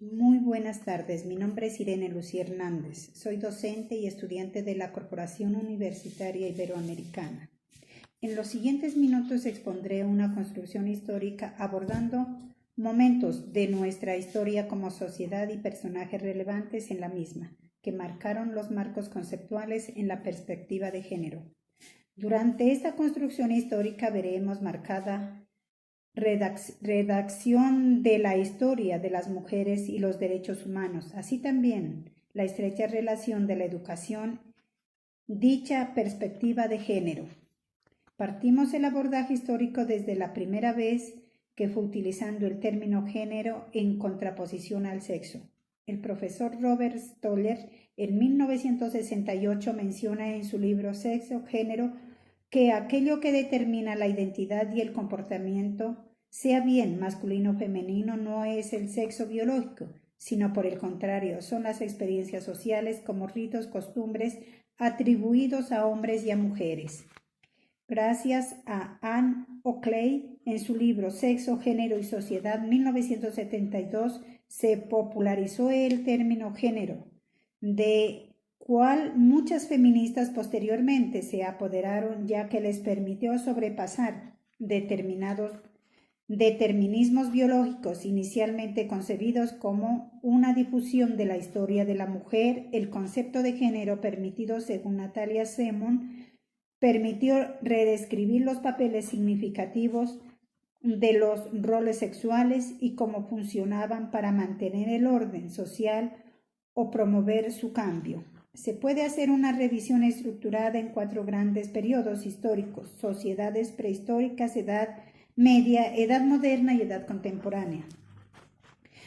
Muy buenas tardes, mi nombre es Irene Lucía Hernández, soy docente y estudiante de la Corporación Universitaria Iberoamericana. En los siguientes minutos expondré una construcción histórica abordando momentos de nuestra historia como sociedad y personajes relevantes en la misma, que marcaron los marcos conceptuales en la perspectiva de género. Durante esta construcción histórica veremos marcada redacción de la historia de las mujeres y los derechos humanos, así también la estrecha relación de la educación, dicha perspectiva de género. Partimos el abordaje histórico desde la primera vez que fue utilizando el término género en contraposición al sexo. El profesor Robert Stoller en 1968 menciona en su libro Sexo, Género, que aquello que determina la identidad y el comportamiento, sea bien masculino o femenino, no es el sexo biológico, sino por el contrario, son las experiencias sociales como ritos, costumbres atribuidos a hombres y a mujeres. Gracias a Anne Oakley, en su libro Sexo, Género y Sociedad, 1972, se popularizó el término género, de cual muchas feministas posteriormente se apoderaron, ya que les permitió sobrepasar determinados determinismos biológicos inicialmente concebidos como una difusión de la historia de la mujer. El concepto de género permitido, según Natalia Semon, permitió redescribir los papeles significativos de los roles sexuales y cómo funcionaban para mantener el orden social o promover su cambio. Se puede hacer una revisión estructurada en 4 grandes periodos históricos: sociedades prehistóricas, edad media, edad moderna y edad contemporánea.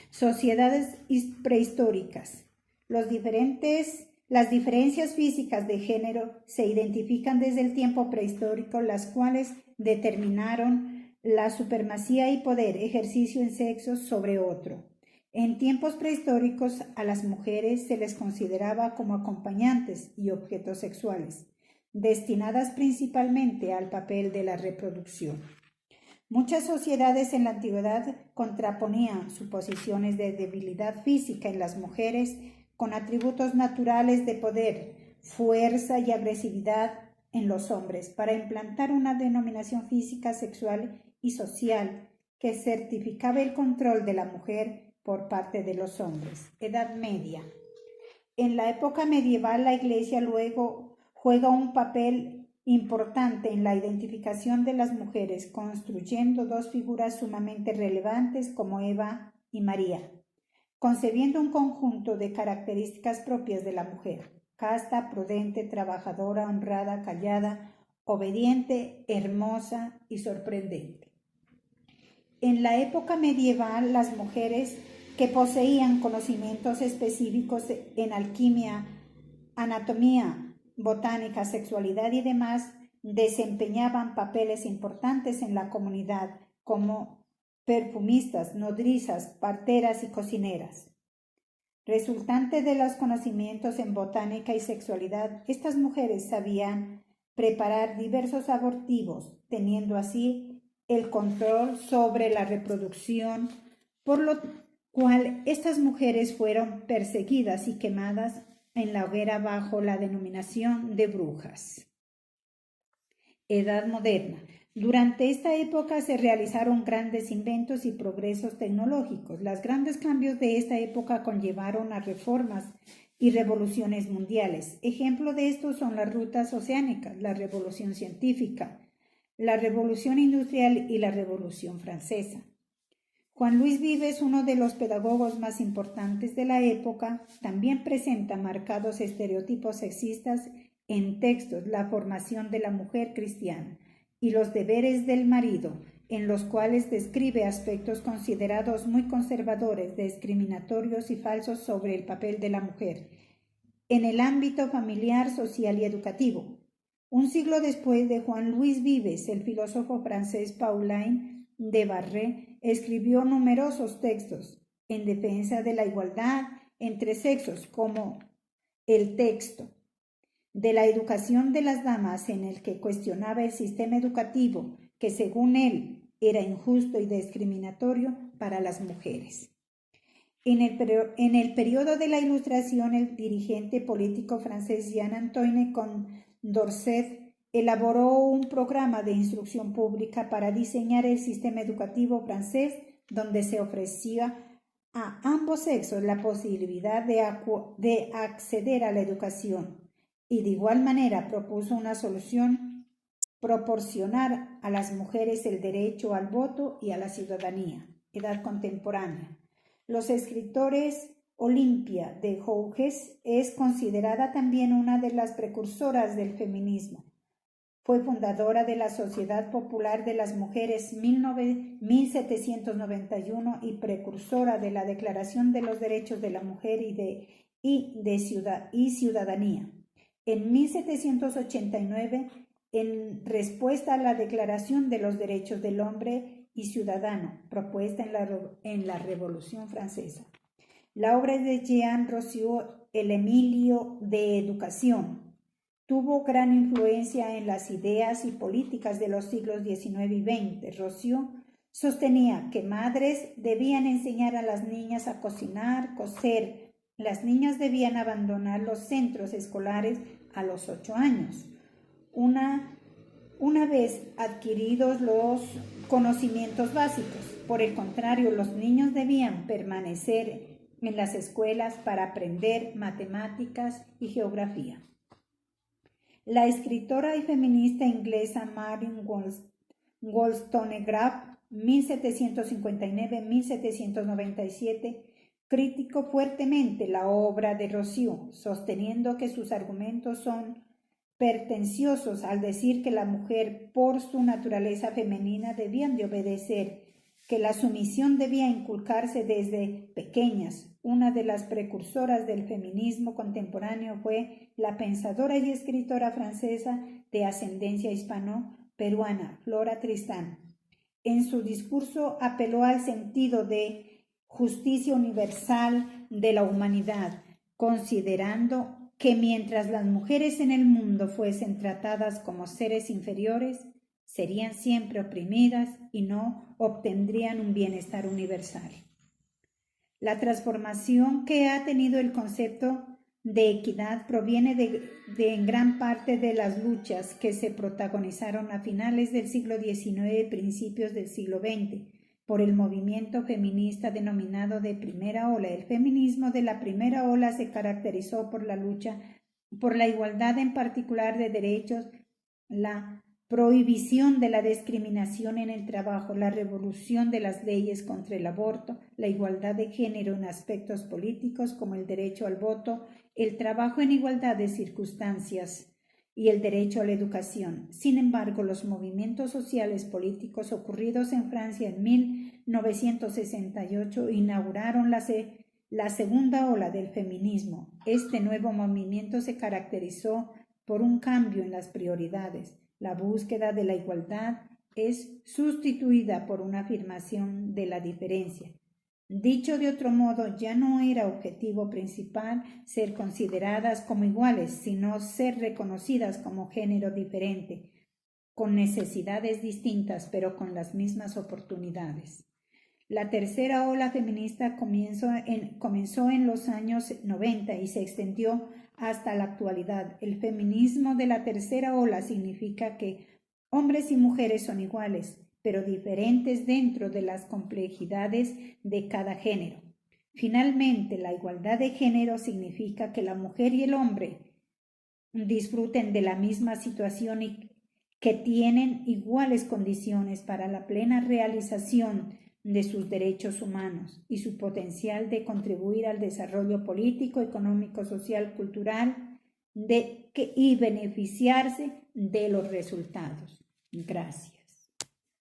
Sociedades prehistóricas. Las diferencias físicas de género se identifican desde el tiempo prehistórico, las cuales determinaron la supremacía y poder ejercicio en sexos sobre otro. En tiempos prehistóricos a las mujeres se les consideraba como acompañantes y objetos sexuales, destinadas principalmente al papel de la reproducción. Muchas sociedades en la antigüedad contraponían suposiciones de debilidad física en las mujeres con atributos naturales de poder, fuerza y agresividad en los hombres, para implantar una denominación física, sexual y social que certificaba el control de la mujer por parte de los hombres. Edad media. En la época medieval, la Iglesia luego juega un papel importante en la identificación de las mujeres, construyendo 2 figuras sumamente relevantes como Eva y María, concebiendo un conjunto de características propias de la mujer: casta, prudente, trabajadora, honrada, callada, obediente, hermosa y sorprendente. En la época medieval, las mujeres que poseían conocimientos específicos en alquimia, anatomía, botánica, sexualidad y demás, desempeñaban papeles importantes en la comunidad como perfumistas, nodrizas, parteras y cocineras. Resultante de los conocimientos en botánica y sexualidad, estas mujeres sabían preparar diversos abortivos, teniendo así el control sobre la reproducción, por lo cual estas mujeres fueron perseguidas y quemadas en la hoguera bajo la denominación de brujas. Edad moderna. Durante esta época se realizaron grandes inventos y progresos tecnológicos. Los grandes cambios de esta época conllevaron a reformas y revoluciones mundiales. Ejemplo de esto son las rutas oceánicas, la revolución científica, la revolución industrial y la revolución francesa. Juan Luis Vives, uno de los pedagogos más importantes de la época, también presenta marcados estereotipos sexistas en textos: La formación de la mujer cristiana y Los deberes del marido, en los cuales describe aspectos considerados muy conservadores, discriminatorios y falsos sobre el papel de la mujer en el ámbito familiar, social y educativo. Un siglo después de Juan Luis Vives, el filósofo francés Paulin de Barré escribió numerosos textos en defensa de la igualdad entre sexos, como El texto de la educación de las damas, en el que cuestionaba el sistema educativo que, según él, era injusto y discriminatorio para las mujeres. En el periodo de la Ilustración, el dirigente político francés Jean-Antoine Condorcet elaboró un programa de instrucción pública para diseñar el sistema educativo francés, donde se ofrecía a ambos sexos la posibilidad de acceder a la educación, y de igual manera propuso una solución: proporcionar a las mujeres el derecho al voto y a la ciudadanía. Edad contemporánea. Los escritores Olympia de Houges es considerada también una de las precursoras del feminismo. Fue fundadora de la Sociedad Popular de las Mujeres 1791 y precursora de la Declaración de los Derechos de la Mujer y Ciudadanía. En 1789, en respuesta a la Declaración de los Derechos del Hombre y Ciudadano, propuesta en la Revolución Francesa. La obra de Jean Rousseau, El Emilio de Educación, tuvo gran influencia en las ideas y políticas de los siglos XIX y XX. Rousseau sostenía que madres debían enseñar a las niñas a cocinar, coser. Las niñas debían abandonar los centros escolares a los 8 años. Una vez adquiridos los conocimientos básicos. Por el contrario, los niños debían permanecer en las escuelas para aprender matemáticas y geografía. La escritora y feminista inglesa Marion Wollstonecraft, 1759-1797, criticó fuertemente la obra de Rousseau, sosteniendo que sus argumentos son pretenciosos al decir que la mujer, por su naturaleza femenina, debían de obedecer, que la sumisión debía inculcarse desde pequeñas. Una de las precursoras del feminismo contemporáneo fue la pensadora y escritora francesa de ascendencia hispano-peruana, Flora Tristán. En su discurso apeló al sentido de justicia universal de la humanidad, considerando que mientras las mujeres en el mundo fuesen tratadas como seres inferiores, serían siempre oprimidas y no obtendrían un bienestar universal. La transformación que ha tenido el concepto de equidad proviene de en gran parte de las luchas que se protagonizaron a finales del siglo XIX y principios del siglo XX por el movimiento feminista denominado de primera ola. El feminismo de la primera ola se caracterizó por la lucha por la igualdad, en particular de derechos, la prohibición de la discriminación en el trabajo, la revolución de las leyes contra el aborto, la igualdad de género en aspectos políticos como el derecho al voto, el trabajo en igualdad de circunstancias y el derecho a la educación. Sin embargo, los movimientos sociales políticos ocurridos en Francia en 1968 inauguraron la segunda ola del feminismo. Este nuevo movimiento se caracterizó por un cambio en las prioridades. La búsqueda de la igualdad es sustituida por una afirmación de la diferencia. Dicho de otro modo, ya no era objetivo principal ser consideradas como iguales, sino ser reconocidas como género diferente, con necesidades distintas, pero con las mismas oportunidades. La tercera ola feminista comenzó en los años 90 y se extendió hasta la actualidad. El feminismo de la tercera ola significa que hombres y mujeres son iguales, pero diferentes dentro de las complejidades de cada género. Finalmente, la igualdad de género significa que la mujer y el hombre disfruten de la misma situación y que tienen iguales condiciones para la plena realización de sus derechos humanos y su potencial de contribuir al desarrollo político, económico, social, cultural y beneficiarse de los resultados. Gracias.